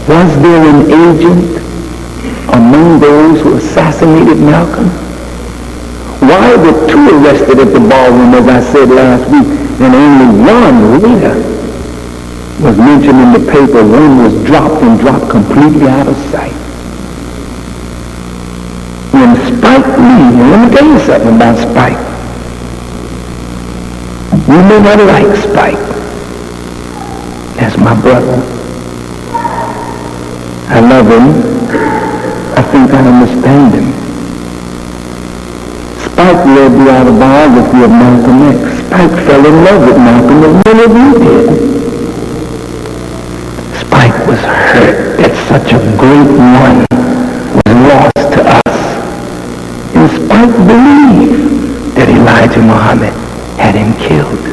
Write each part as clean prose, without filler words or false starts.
Was there an agent among those who assassinated Malcolm? Why were 2 arrested at the ballroom, as I said last week, and only 1 later was mentioned in the paper? 1 was dropped and dropped completely out of sight. When Spike Lee, and let me tell you something about Spike. You may not like Spike. That's my brother. I love him. I think I understand him. Spike read the autobiography of Malcolm X. Spike fell in love with Malcolm, as many of you did. Spike was hurt that such a great one was lost to us. And Spike believed that Elijah Muhammad had him killed.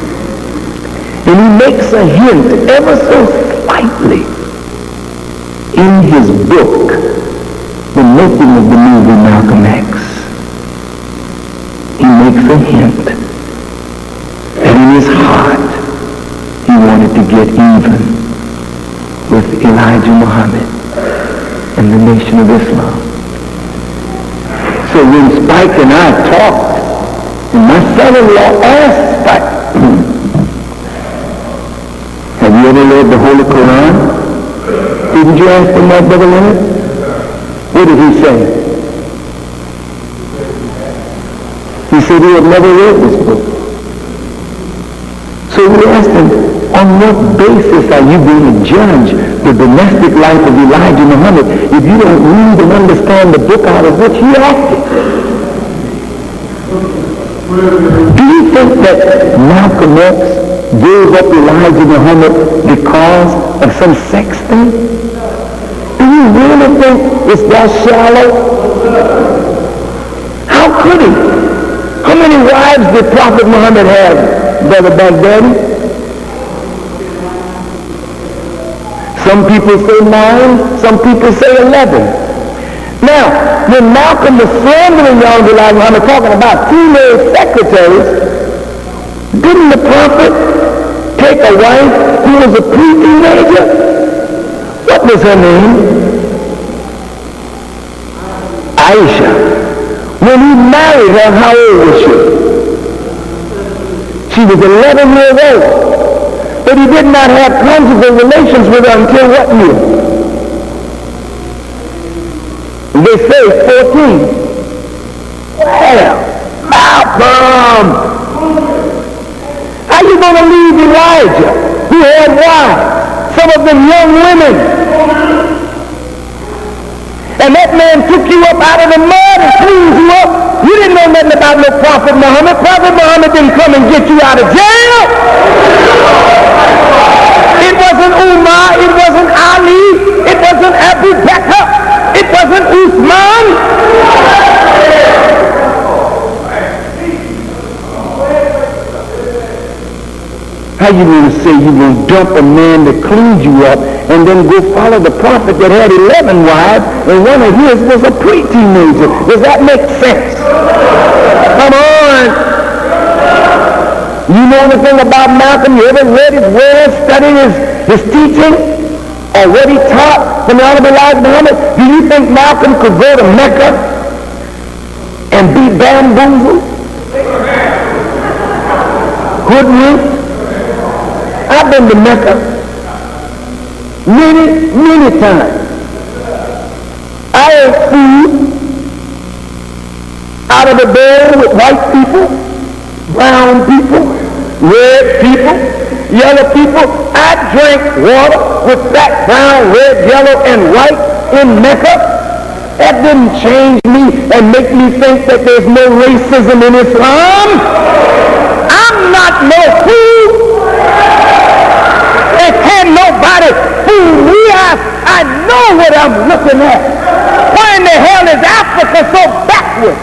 And he makes a hint ever so slightly in his book, The Making of the Movie Malcolm X. He makes a hint that in his heart he wanted to get even with Elijah Muhammad and the Nation of Islam. So when Spike and I talked, and my son-in-law asked Spike, have you ever read the Holy Quran? Didn't you ask him that, Brother Leonard? What did he say? He said he had never read this book. So we asked him, on what basis are you going to judge the domestic life of Elijah Muhammad if you don't read and understand the book out of which he acted? Do you think that Malcolm X gave up Elijah Muhammad because of some sex thing? Do you really think it's that shallow? How could he? How many wives did Prophet Muhammad have, Brother Baghdadi? Some people say 9, some people say 11. Now, when Malcolm was slandering young Elijah Muhammad, talking about teenage secretaries, didn't the Prophet take a wife who was a pre-teenager? What was her name? Aisha. When he married her, how old was she? She was 11 years old. But he did not have conjugal relations with her until what year? They say 14. Well, Malcolm! How you going to leave Elijah, who had wives, some of them young women? And that man took you up out of the mud and cleaned you up. You didn't know nothing about no Prophet Muhammad. Prophet Muhammad didn't come and get you out of jail. It wasn't Umar. It wasn't Ali. It wasn't Abu Bakr. It wasn't Uthman. How you going to say you're going to dump a man that cleaned you up and then go follow the prophet that had 11 wives and one of his was a pre-teenager? Does that make sense? Come on. You know anything about Malcolm? You ever read his words, studied his teaching, or what he taught from the Honorable Elijah Muhammad? Do you think Malcolm could go to Mecca and be bamboozled? Hoodwinked? I've been to Mecca many times. I ate food out of a bowl with white people, brown people, red people, yellow people. I drank water with black, brown, red, yellow, and white in Mecca. That didn't change me and make me think that there's no racism in Islam. I'm not no fool. Can nobody fool me? I know what I'm looking at. Why in the hell is Africa so backward?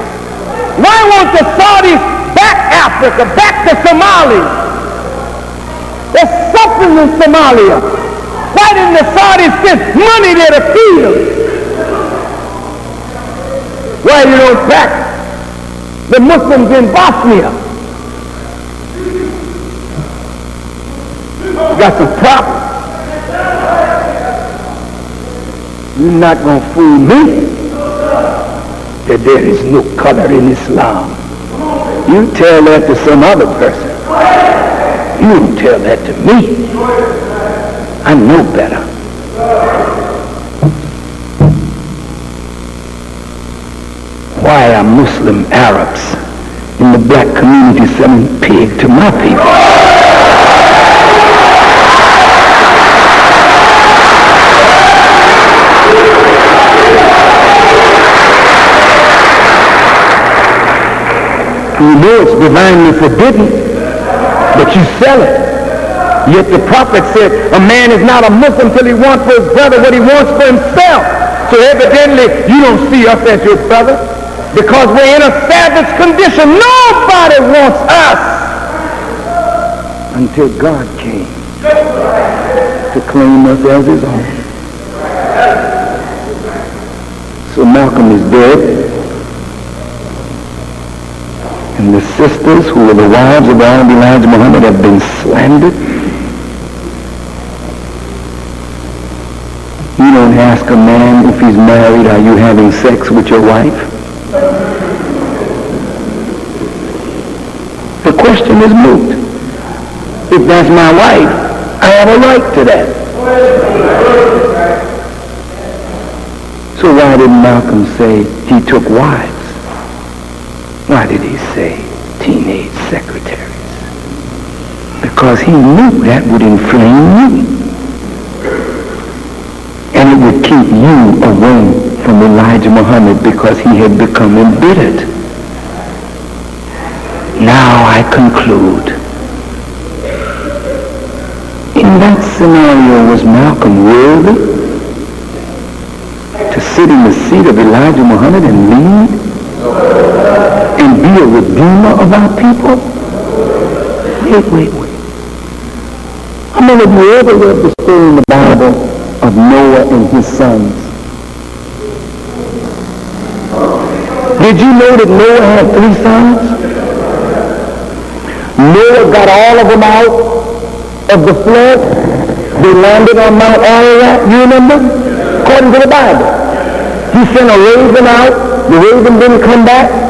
Why won't the Saudis back Africa, back to Somalia? There's something in Somalia. Why didn't the Saudis send money there to feed them? Why you don't back the Muslims in Bosnia? Got some problems. You're not going to fool me that there is no color in Islam. You tell that to some other person. You don't tell that to me. I know better. Why are Muslim Arabs in the black community selling pig to my people? You know it's divinely forbidden, but you sell it. Yet the prophet said a man is not a Muslim till he wants for his brother what he wants for himself. So evidently you don't see us as your brother because we're in a savage condition. Nobody wants us until God came to claim us as his own. So Malcolm is dead. And the sisters who were the wives of Elijah Muhammad have been slandered. You don't ask a man if he's married, are you having sex with your wife? The question is moot. If that's my wife, I have a right to that. So why didn't Malcolm say he took wives? Why did he say teenage secretaries? Because he knew that would inflame you. And it would keep you away from Elijah Muhammad because he had become embittered. Now I conclude. In that scenario, was Malcolm worthy to sit in the seat of Elijah Muhammad and lead? And be a redeemer of our people? Wait. How many of you ever read the story in the Bible of Noah and his sons? Did you know that Noah had 3 sons? Noah got all of them out of the flood. They landed on Mount Ararat, you remember? According to the Bible. He sent a raven out. The raven didn't come back.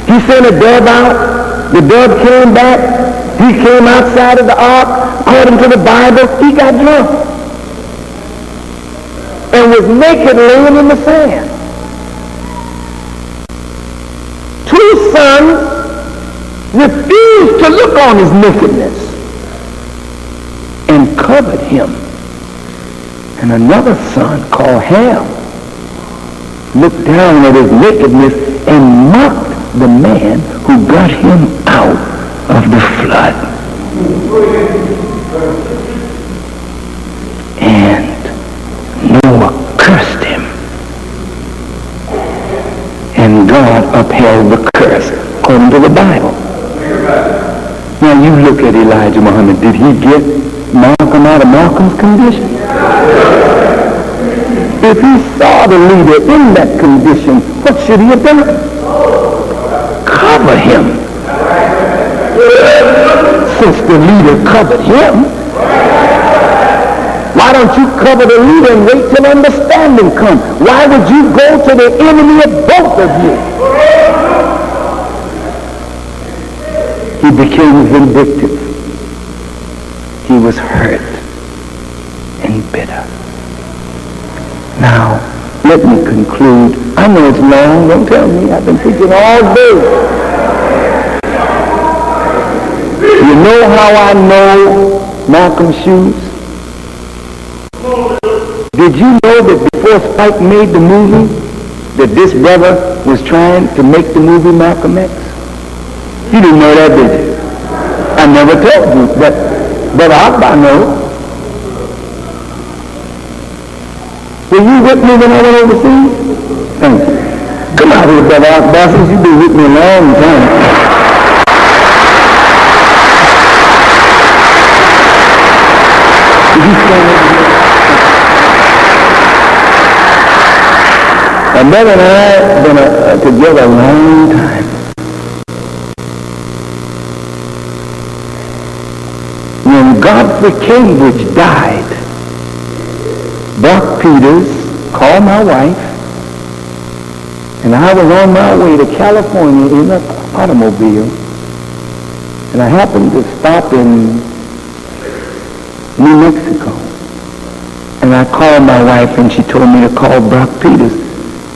He sent a dove out. The dove came back. He came outside of the ark. According to the Bible, he got drunk and was naked laying in the sand. 2 sons refused to look on his nakedness and covered him. And another son called Ham looked down at his nakedness and mocked the man who got him out of the flood. And Noah cursed him. And God upheld the curse according to the Bible. Now you look at Elijah Muhammad. Did he get Malcolm out of Malcolm's condition? If he saw the leader in that condition, what should he have done? Cover him. Since the leader covered him, why don't you cover the leader and wait till understanding comes? Why would you go to the enemy of both of you? He became vindictive. He was hurt and bitter. Now, let me conclude. I know it's long. Don't tell me. I've been preaching all day. You know how I know Malcolm's shoes? Did you know that before Spike made the movie, that this brother was trying to make the movie Malcolm X? You didn't know that, did you? I never told you that. Brother Akbar knows. Were you with me when I went overseas? Thank you. Come out here, Brother Akbar, since you've been with me a long time. My brother and I have been together a long time. When Godfrey Cambridge died, Buck Peters called my wife, and I was on my way to California in an automobile, and I happened to stop in New Mexico. And I called my wife, and she told me to call Brock Peters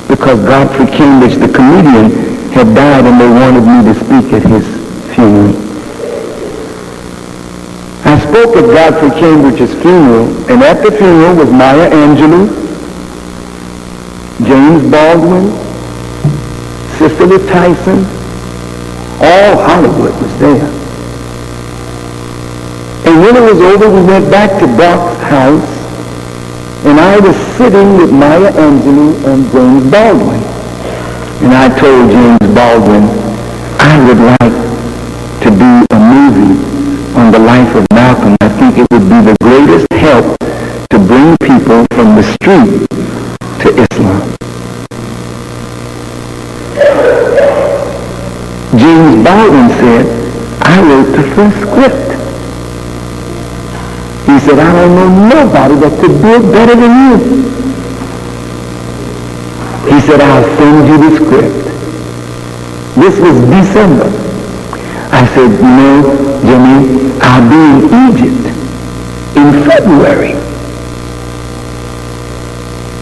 because Godfrey Cambridge, the comedian, had died, and they wanted me to speak at his funeral. I spoke at Godfrey Cambridge's funeral, and at the funeral was Maya Angelou, James Baldwin, Cicely Tyson. All Hollywood was there. And when it was over, we went back to Brock's house, and I was sitting with Maya Angelou and James Baldwin. And I told James Baldwin, I would like to do a movie on the life of Malcolm. I think it would be the greatest help to bring people from the street to Islam. James Baldwin said, I wrote the first script. He said, I don't know nobody that could do it better than you. He said, I'll send you the script. This was December. I said, you know, Jimmy, I'll be in Egypt in February.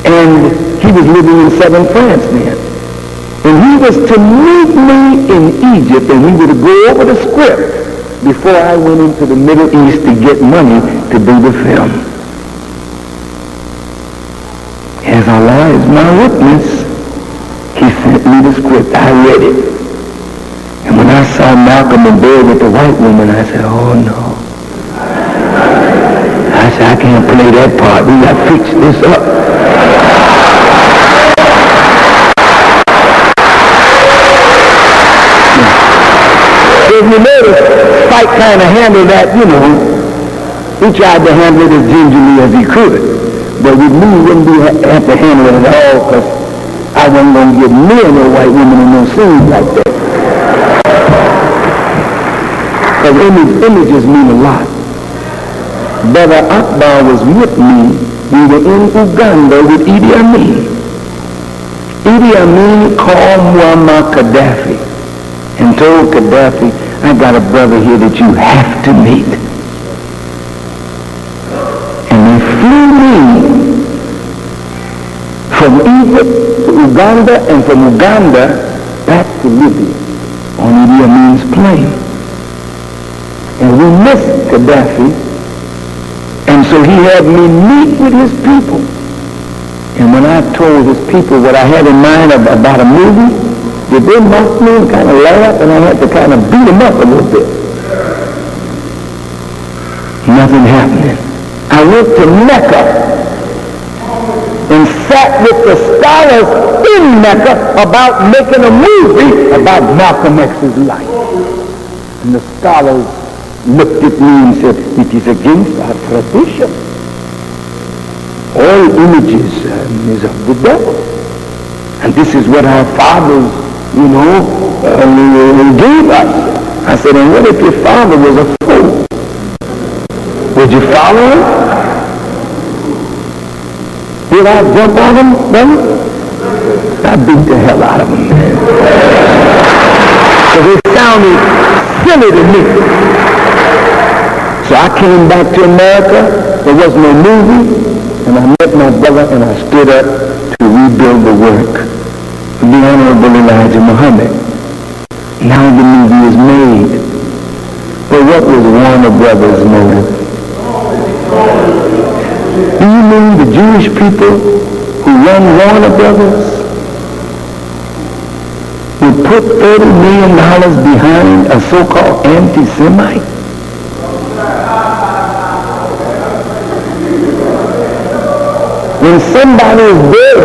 And he was living in southern France then. And he was to meet me in Egypt, and we were to go over the script before I went into the Middle East to get money to do the film. As Allah is my witness, he sent me the script. I read it. And when I saw Malcolm in bed with the white woman, I said, oh no. I said, I can't play that part. We got to fix this up. If you notice, Spike kind of handled that, you know. He tried to handle it as gingerly as he could. But with me, he wouldn't have to handle it at all because I wasn't going to get near no white women in no scenes like that. Because images mean a lot. Brother Akbar was with me. We were in Uganda with Idi Amin. Idi Amin called Muammar Gaddafi and told Gaddafi, I got a brother here that you have to meet. And they flew me from Egypt to Uganda and from Uganda back to Libya on Idi Amin's plane. And we missed Gaddafi, and so he had me meet with his people. And when I told his people what I had in mind about a movie, they mocked me and kind of laughed, and I had to kind of beat them up a little bit. Nothing happening. I went to Mecca and sat with the scholars in Mecca about making a movie about Malcolm X's life. And the scholars looked at me and said, it is against our tradition. All images is of the devil. And this is what our fathers gave us. I said, and what if your father was a fool? Would you follow him? Did I jump on him, brother? I beat the hell out of him, man. Because it sounded silly to me. So I came back to America. There was no movie. And I met my brother and I stood up to rebuild the work of the Honorable Elijah Muhammad. Now the movie is made. But what was Warner Brothers' motive? Do you mean the Jewish people who run Warner Brothers would put $30 million behind a so-called anti-Semite? When somebody is dead,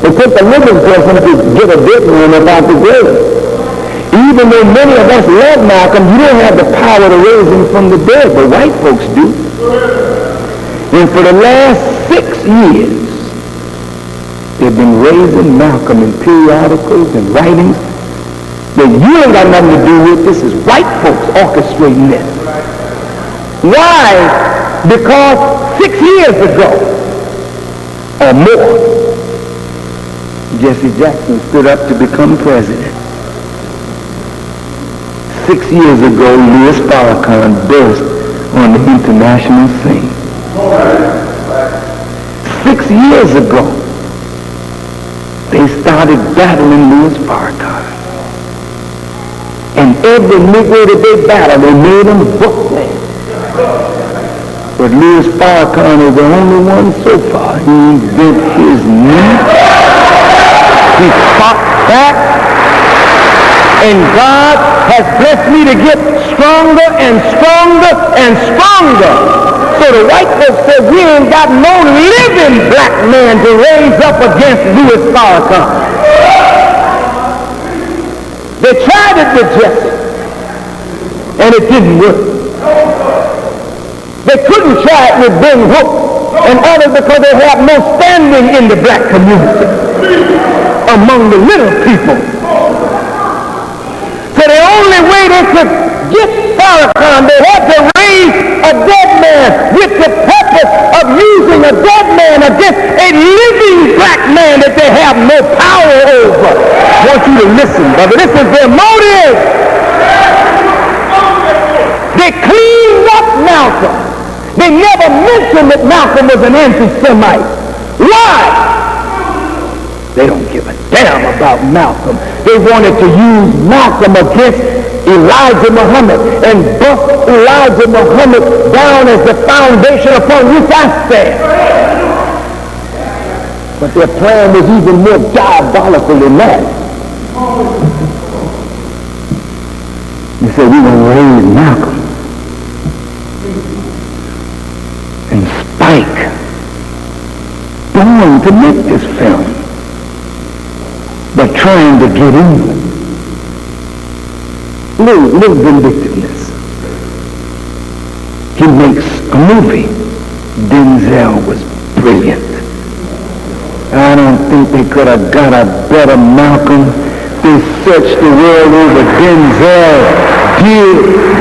they put the living person to get a bit man about the grave. Even though many of us love Malcolm, you don't have the power to raise him from the dead, but white folks do. And for the last 6 years, they've been raising Malcolm in periodicals and writings that you ain't got nothing to do with. This is white folks orchestrating this. Why? Because 6 years ago, or more. Jesse Jackson stood up to become president. 6 years ago, Louis Farrakhan burst on the international scene. 6 years ago, they started battling Louis Farrakhan. And every Negro that they battled, they made him bookman. But Louis Farrakhan is the only one so far. He bent his knee. He fought back. And God has blessed me to get stronger and stronger and stronger. So the white folks said, we ain't got no living black man to raise up against Louis Farrakhan. They tried it with Jesse, and it didn't work. They couldn't try it with Ben Hook and others because they have no standing in the black community among the little people. So the only way they could get Farrakhan, they had to raise a dead man with the purpose of using a dead man against a living black man that they have no power over. I want you to listen, brother. This is their motive. They cleaned up Malcolm. They never mentioned that Malcolm was an anti-Semite. Why? They don't give a damn about Malcolm. They wanted to use Malcolm against Elijah Muhammad and bust Elijah Muhammad down as the foundation upon which I stand. But their plan was even more diabolical than that. They said, we're going to raise Malcolm. And Spike, born to make this film, but trying to get in. Little vindictiveness. He makes a movie. Denzel was brilliant. I don't think they could have got a better Malcolm. They searched the world over. Denzel did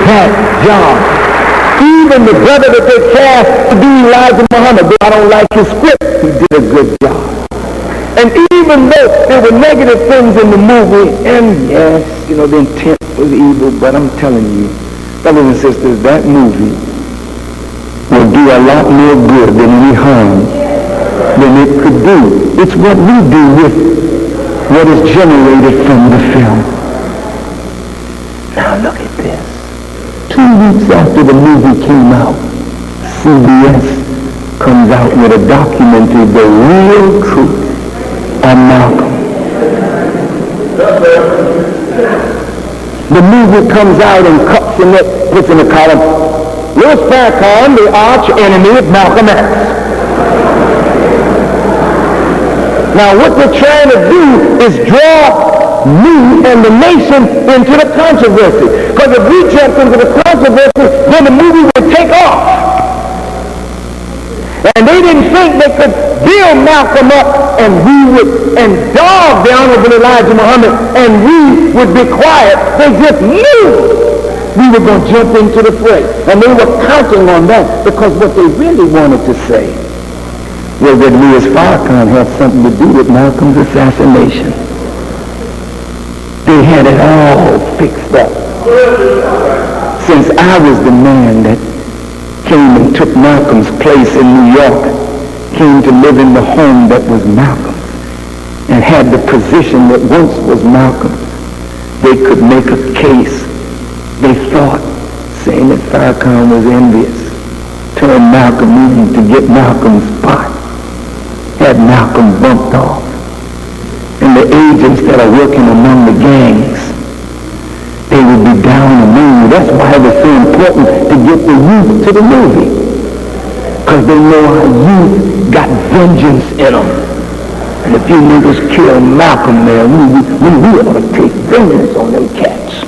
that job. Even the brother that they cast to be Elijah Muhammad, though I don't like his script, he did a good job. And even though there were negative things in the movie, and yes, you know, the intent was evil, but I'm telling you, brothers and sisters, that movie will do a lot more good than any harm than it could do. It's what we do with what is generated from the film. Now look at this. 2 weeks after the movie came out, CBS comes out with a documentary, The Real Truth on Malcolm. The movie comes out and cuts in it, puts in the column, Louis Farrakhan, the arch enemy of Malcolm X. Now what they're trying to do is draw me and the nation into the controversy. Because if we jump into the controversy, then the movie would take off. And they didn't think they could build Malcolm up and dog the Honorable Elijah Muhammad and we would be quiet. They just knew we were going to jump into the fray. And they were counting on that because what they really wanted to say was that Louis Farrakhan had something to do with Malcolm's assassination. They had it all fixed up. Since I was the man that came and took Malcolm's place in New York, came to live in the home that was Malcolm's, and had the position that once was Malcolm's, they could make a case, they thought, saying that Farrakhan was envious, turned Malcolm in to get Malcolm's spot, had Malcolm bumped off. And the agents that are working among the gangs, they would be down among you. That's why it was so important to get the youth to the movie. Because they know our youth got vengeance in them. And if you niggas kill Malcolm, man, we ought to take vengeance on them cats.